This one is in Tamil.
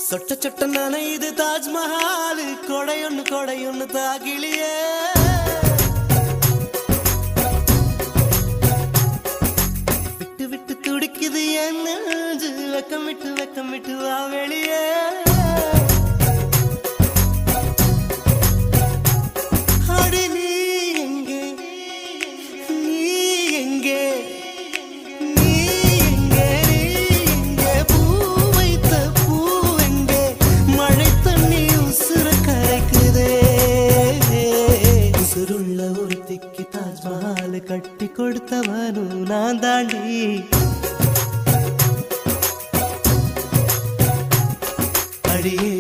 சொட்ட சொட்ட நனையுது தாஜ்மஹால் கொடையொன்னு தாகிலியே விட்டு விட்டு துடிக்குது என் நெஞ்சு வெக்கம் விட்டு வா வெளியே அடி நீ எங்கே நீ எங்கே தாஜ்மஹால் கட்டி கொடுத்தவனும் நான் தாண்டி அடியே